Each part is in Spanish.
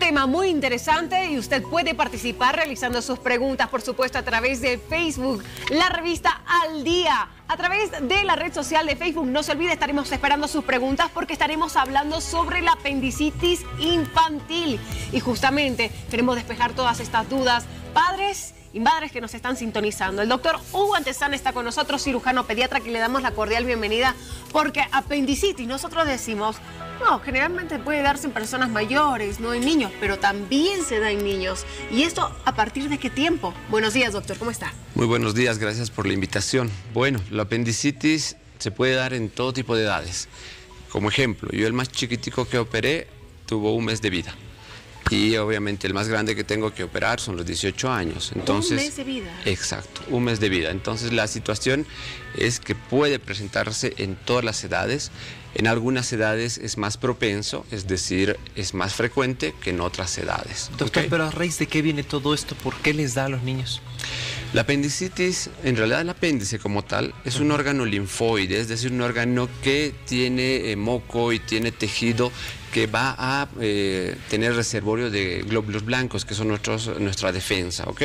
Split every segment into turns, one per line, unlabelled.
tema muy interesante y usted puede participar realizando sus preguntas, por supuesto, a través de Facebook, la revista Al Día. A través de la red social de Facebook, no se olvide, estaremos esperando sus preguntas porque estaremos hablando sobre la apendicitis infantil. Y justamente queremos despejar todas estas dudas. Padres y madres que nos están sintonizando. El doctor Hugo Antezana está con nosotros, cirujano pediatra, que le damos la cordial bienvenida porque apendicitis, nosotros decimos, no, generalmente puede darse en personas mayores, no en niños, pero también se da en niños. ¿Y esto a partir de qué tiempo? Buenos días, doctor, ¿cómo está?
Muy buenos días, gracias por la invitación. Bueno, la apendicitis se puede dar en todo tipo de edades. Como ejemplo, yo el más chiquitico que operé tuvo 1 mes de vida. Y obviamente el más grande que tengo que operar son los 18 años. Entonces,
1 mes de vida.
Exacto, 1 mes de vida. Entonces la situación es que puede presentarse en todas las edades. En algunas edades es más propenso, es decir, es más frecuente que en otras edades.
Doctor,
¿Okay?
pero ¿a raíz de qué viene todo esto? ¿Por qué les da a los niños?
La apendicitis, en realidad el apéndice como tal, es un órgano linfoide, es decir, un órgano que tiene moco y tiene tejido que va a tener reservorio de glóbulos blancos, que son nuestra defensa, ¿ok?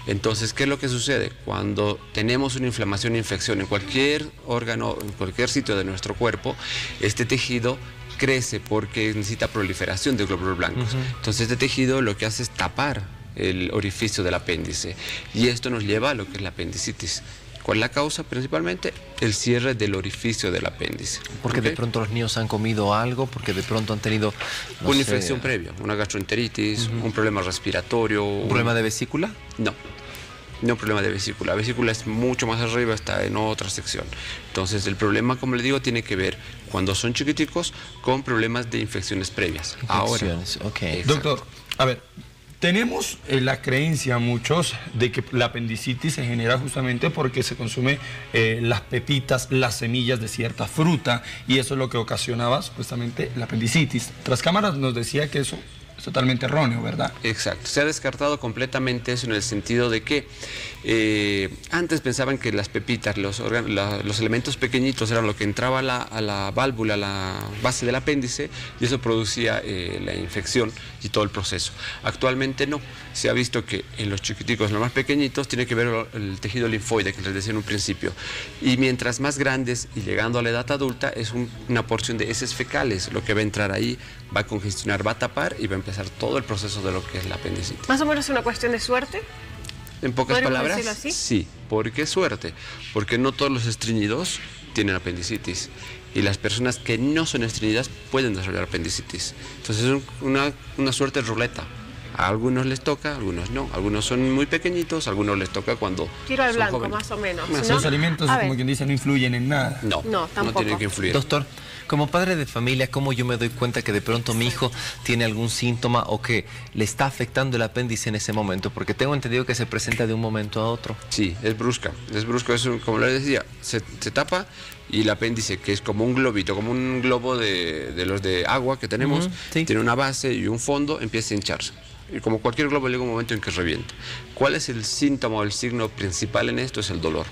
Entonces, ¿qué es lo que sucede? Cuando tenemos una inflamación o infección en cualquier órgano, en cualquier sitio de nuestro cuerpo, este tejido crece porque necesita proliferación de glóbulos blancos. Entonces, este tejido lo que hace es tapar el orificio del apéndice y esto nos lleva a lo que es la apendicitis. ¿Cuál es la causa? Principalmente el cierre del orificio del apéndice.
Porque de pronto los niños han comido algo, porque de pronto han tenido
una infección previa, una gastroenteritis, un problema respiratorio.
¿Un problema de vesícula?
No, no problema de vesícula. La vesícula es mucho más arriba, está en otra sección. Entonces el problema, como le digo, tiene que ver cuando son chiquiticos con problemas de infecciones previas.
Infecciones,
ahora.
ok.
Doctor, a ver, tenemos la creencia muchos de que la apendicitis se genera justamente porque se consume las pepitas, las semillas de cierta fruta y eso es lo que ocasionaba supuestamente la apendicitis. Tras cámaras nos decía que eso es totalmente erróneo, ¿verdad?
Exacto, se ha descartado completamente eso en el sentido de que antes pensaban que las pepitas, los elementos pequeñitos eran lo que entraba a la válvula, a la base del apéndice y eso producía la infección y todo el proceso. Actualmente no, se ha visto que en los chiquiticos, los más pequeñitos, tiene que ver el tejido linfoide que les decía en un principio y mientras más grandes y llegando a la edad adulta es una porción de heces fecales, lo que va a entrar ahí, va a congestionar, va a tapar y va a empezar todo el proceso de lo que es la apendicitis.
¿Más o menos una cuestión de suerte?
En pocas palabras,
decirlo así?
sí. ¿Por qué suerte? Porque no todos los estreñidos tienen apendicitis y las personas que no son estreñidas pueden desarrollar apendicitis. Entonces es una suerte ruleta. A algunos les toca, a algunos no. Algunos son muy pequeñitos, a algunos les toca cuando
tiro al
son
blanco,
jóvenes.
más o menos.
¿No?
¿No?
Los alimentos, como quien dice, no influyen en nada.
No,
No, tampoco.
no tienen que influir.
Doctor, como padre de familia, ¿cómo yo me doy cuenta que de pronto mi hijo tiene algún síntoma o que le está afectando el apéndice en ese momento? Porque tengo entendido que se presenta de un momento a otro.
Sí, es brusca, como le decía, se tapa y el apéndice, que es como un globito, como un globo de los de agua que tenemos,
sí.
tiene una base y un fondo, empieza a hincharse. Y como cualquier globo llega un momento en que revienta. ¿Cuál es el síntoma o el signo principal en esto? Es el dolor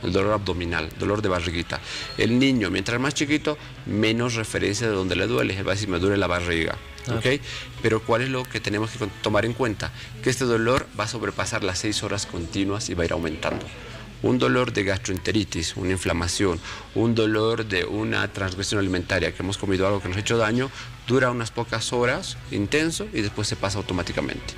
abdominal, dolor de barriguita. El niño, mientras más chiquito, menos referencia de dónde le duele. Él va a decir, me duele la barriga. ¿Okay? Pero ¿cuál es lo que tenemos que tomar en cuenta? Que este dolor va a sobrepasar las 6 horas continuas y va a ir aumentando. Un dolor de gastroenteritis, una inflamación, un dolor de una transgresión alimentaria, que hemos comido algo que nos ha hecho daño, dura unas pocas horas, intenso, y después se pasa automáticamente.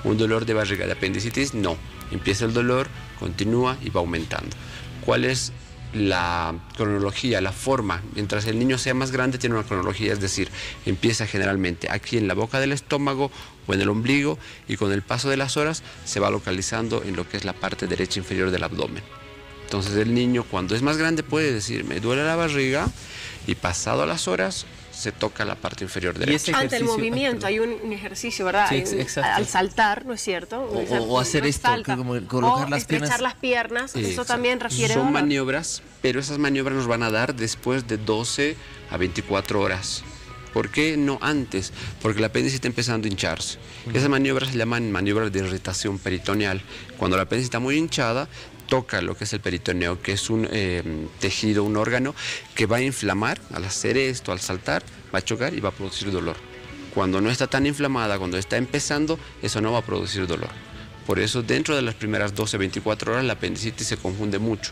Un dolor de barriga, de apendicitis, no. Empieza el dolor, continúa y va aumentando. ¿Cuál es la cronología, la forma? Mientras el niño sea más grande tiene una cronología, es decir, empieza generalmente aquí en la boca del estómago o en el ombligo y con el paso de las horas se va localizando en lo que es la parte derecha inferior del abdomen. Entonces el niño cuando es más grande puede decir, me duele la barriga y pasado las horas se toca la parte inferior derecha.
Ante el movimiento hay un ejercicio, ¿verdad?
Sí, exacto.
Al saltar, ¿no es cierto?
O hacer esto, como colocar las piernas.
Estrechar las piernas, eso
Exacto.
también refiere
Son
a
maniobras, pero esas maniobras nos van a dar después de 12 a 24 horas. ¿Por qué no antes? Porque el apéndice está empezando a hincharse. Esas maniobras se llaman maniobras de irritación peritoneal. Cuando el apéndice está muy hinchada, toca lo que es el peritoneo, que es un tejido, un órgano que va a inflamar. Al hacer esto, al saltar, va a chocar y va a producir dolor. Cuando no está tan inflamada, cuando está empezando, eso no va a producir dolor. Por eso dentro de las primeras 12-24 horas la apendicitis se confunde mucho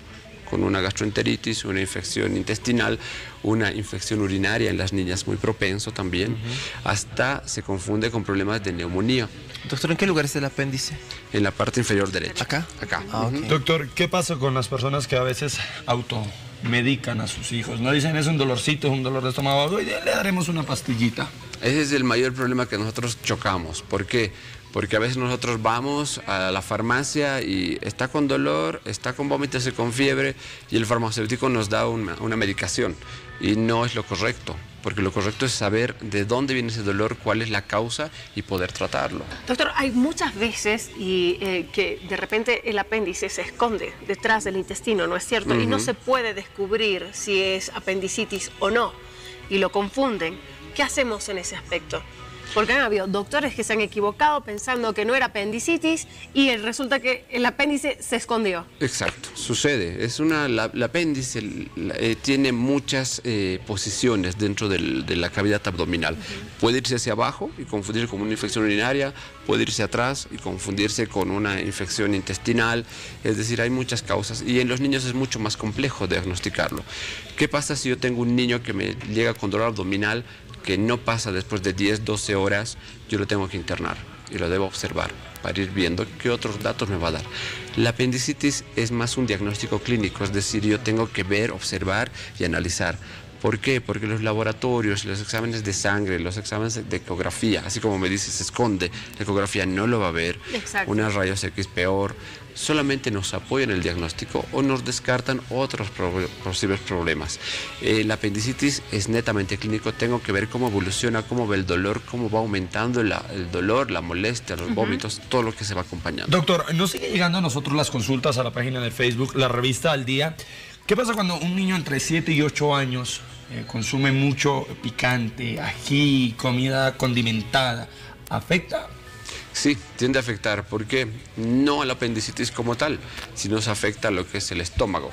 con una gastroenteritis, una infección intestinal, una infección urinaria en las niñas, muy propenso también, hasta se confunde con problemas de neumonía.
Doctor, ¿en qué lugar es el apéndice?
En la parte inferior derecha.
¿Acá?
Acá.
Ah, ok.
Doctor, ¿qué pasa con las personas que a veces automedican a sus hijos? No dicen, es un dolorcito, es un dolor de estómago, y le daremos una pastillita.
Ese es el mayor problema que nosotros chocamos. ¿Por qué? Porque a veces nosotros vamos a la farmacia y está con dolor, está con vómitos y con fiebre, y el farmacéutico nos da una medicación. Y no es lo correcto, porque lo correcto es saber de dónde viene ese dolor, cuál es la causa y poder tratarlo.
Doctor, hay muchas veces que de repente el apéndice se esconde detrás del intestino, ¿no es cierto? Y no se puede descubrir si es apendicitis o no, y lo confunden. ¿Qué hacemos en ese aspecto? Porque han habido doctores que se han equivocado pensando que no era apendicitis y resulta que el apéndice se escondió.
Exacto, sucede. La apéndice tiene muchas posiciones dentro de la cavidad abdominal. Puede irse hacia abajo y confundirse con una infección urinaria, puede irse atrás y confundirse con una infección intestinal. Es decir, hay muchas causas y en los niños es mucho más complejo diagnosticarlo. ¿Qué pasa si yo tengo un niño que me llega con dolor abdominal que no pasa después de 10, 12 horas? Yo lo tengo que internar y lo debo observar para ir viendo qué otros datos me va a dar. La apendicitis es más un diagnóstico clínico, es decir, yo tengo que ver, observar y analizar. ¿Por qué? Porque los laboratorios, los exámenes de sangre, los exámenes de ecografía, así como me dice, se esconde, la ecografía no lo va a ver, unas rayos X peor, solamente nos apoyan el diagnóstico o nos descartan otros posibles problemas. La apendicitis es netamente clínico, tengo que ver cómo evoluciona, cómo va el dolor, cómo va aumentando el dolor, la molestia, los vómitos, todo lo que se va acompañando.
Doctor, nos sigue llegando a nosotros las consultas a la página de Facebook, la revista Al Día. ¿Qué pasa cuando un niño entre 7 y 8 años consume mucho picante, ají, comida condimentada? ¿Afecta?
Sí, tiende a afectar, porque no a la apendicitis como tal, sino se afecta a lo que es el estómago.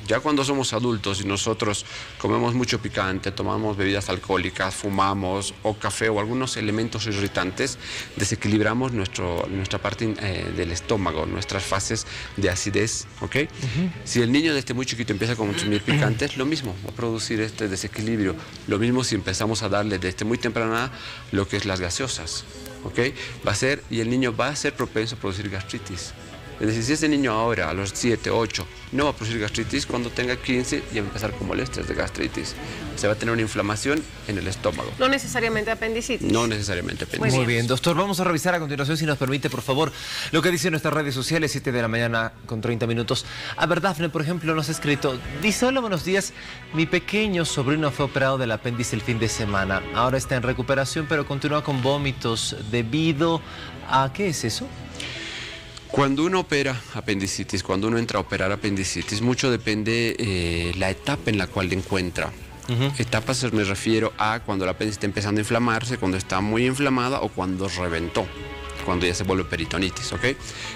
Ya cuando somos adultos y nosotros comemos mucho picante, tomamos bebidas alcohólicas, fumamos o café o algunos elementos irritantes, desequilibramos nuestra parte del estómago, nuestras fases de acidez, ¿ok? Si el niño desde muy chiquito empieza a consumir picantes, lo mismo, va a producir este desequilibrio. Lo mismo si empezamos a darle desde muy temprana edad lo que es las gaseosas, ¿ok? Y el niño va a ser propenso a producir gastritis. Es decir, si ese niño ahora, a los 7, 8, no va a producir gastritis, cuando tenga 15 ya va a empezar con molestias de gastritis. Se va a tener una inflamación en el estómago.
No necesariamente apendicitis.
No necesariamente apendicitis.
Muy bien, doctor. Vamos a revisar a continuación, si nos permite, por favor, lo que dicen nuestras redes sociales, 7 de la mañana con 30 minutos. A ver, Dafne, por ejemplo, nos ha escrito, dice, hola, buenos días, mi pequeño sobrino fue operado del apéndice el fin de semana. Ahora está en recuperación, pero continúa con vómitos debido a... ¿qué es eso?
Cuando uno opera apendicitis, cuando uno entra a operar apendicitis, mucho depende la etapa en la cual le encuentra. Etapas me refiero a cuando el apéndice está empezando a inflamarse, cuando está muy inflamada o cuando reventó, cuando ya se vuelve peritonitis, ¿ok?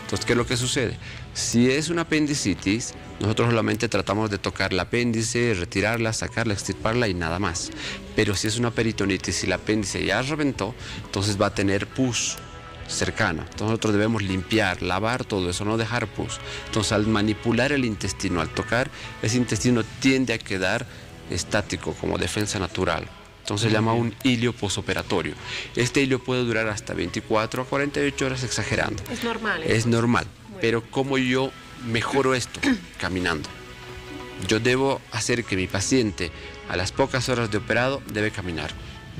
Entonces, ¿qué es lo que sucede? Si es una apendicitis, nosotros solamente tratamos de tocar el apéndice, retirarla, sacarla, extirparla y nada más. Pero si es una peritonitis y el apéndice ya reventó, entonces va a tener pus cercana. Entonces nosotros debemos limpiar, lavar todo eso, no dejar pus. Entonces al manipular el intestino, al tocar, ese intestino tiende a quedar estático como defensa natural. Entonces se llama un hilio posoperatorio. Este hilio puede durar hasta 24 a 48 horas exagerando.
Es normal.
Es normal. Pero ¿cómo yo mejoro esto? Caminando. Yo debo hacer que mi paciente a las pocas horas de operado debe caminar.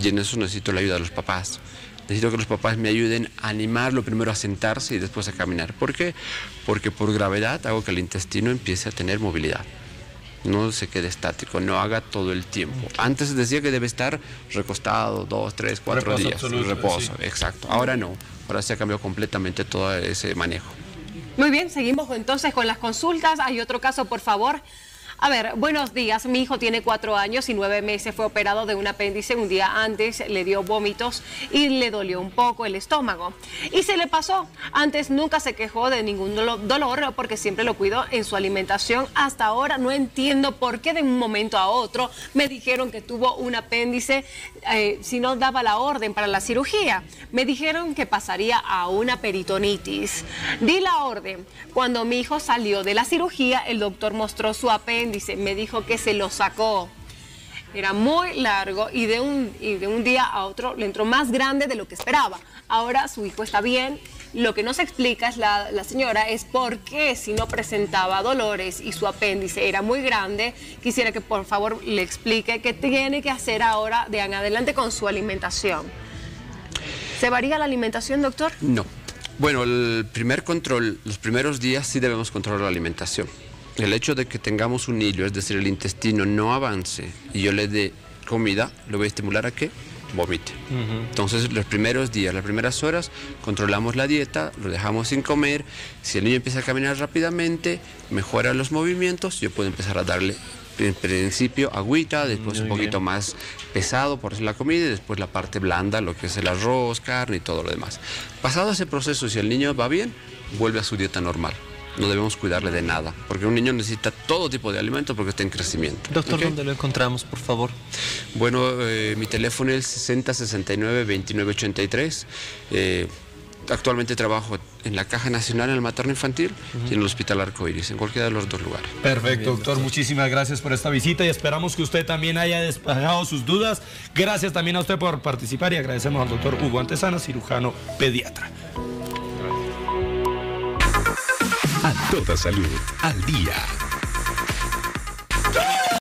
Y en eso necesito la ayuda de los papás. Necesito que los papás me ayuden a animarlo primero a sentarse y después a caminar. ¿Por qué? Porque por gravedad hago que el intestino empiece a tener movilidad. No se quede estático, no haga todo el tiempo. Antes se decía que debe estar recostado 2, 3, 4 días. Reposo, sí. Exacto. Ahora no. Ahora se ha cambiado completamente todo ese manejo.
Muy bien, seguimos entonces con las consultas. Hay otro caso, por favor. A ver, buenos días. Mi hijo tiene 4 años y 9 meses. Fue operado de un apéndice. Un día antes le dio vómitos y le dolió un poco el estómago. Y se le pasó. Antes nunca se quejó de ningún dolor porque siempre lo cuidó en su alimentación. Hasta ahora no entiendo por qué de un momento a otro me dijeron que tuvo un apéndice si no daba la orden para la cirugía. Me dijeron que pasaría a una peritonitis. Di la orden. Cuando mi hijo salió de la cirugía, el doctor mostró su apéndice, me dijo que se lo sacó. Era muy largo y de un día a otro le entró más grande de lo que esperaba. Ahora su hijo está bien. Lo que no se explica es la señora es por qué, si no presentaba dolores y su apéndice era muy grande, quisiera que por favor le explique qué tiene que hacer ahora de en adelante con su alimentación. ¿Se varía la alimentación, doctor?
No. Bueno, el primer control, los primeros días sí debemos controlar la alimentación. El hecho de que tengamos un hilo, es decir, el intestino no avance y yo le dé comida, lo voy a estimular a que vomite. Entonces, los primeros días, las primeras horas, controlamos la dieta, lo dejamos sin comer. Si el niño empieza a caminar rápidamente, mejora los movimientos, yo puedo empezar a darle, en principio, agüita, después un poquito más pesado por la comida y después la parte blanda, lo que es el arroz, carne y todo lo demás. Pasado ese proceso, si el niño va bien, vuelve a su dieta normal. No debemos cuidarle de nada, porque un niño necesita todo tipo de alimento porque está en crecimiento.
Doctor,
¿Okay?
¿Dónde lo encontramos, por favor?
Bueno, mi teléfono es 6069-2983. Actualmente trabajo en la Caja Nacional, en el Materno Infantil y en el Hospital Arcoíris, en cualquiera de los dos lugares.
Perfecto, doctor. Muchísimas gracias por esta visita y esperamos que usted también haya despejado sus dudas. Gracias también a usted por participar y agradecemos al doctor Hugo Antesana, cirujano pediatra.
A toda salud, al día.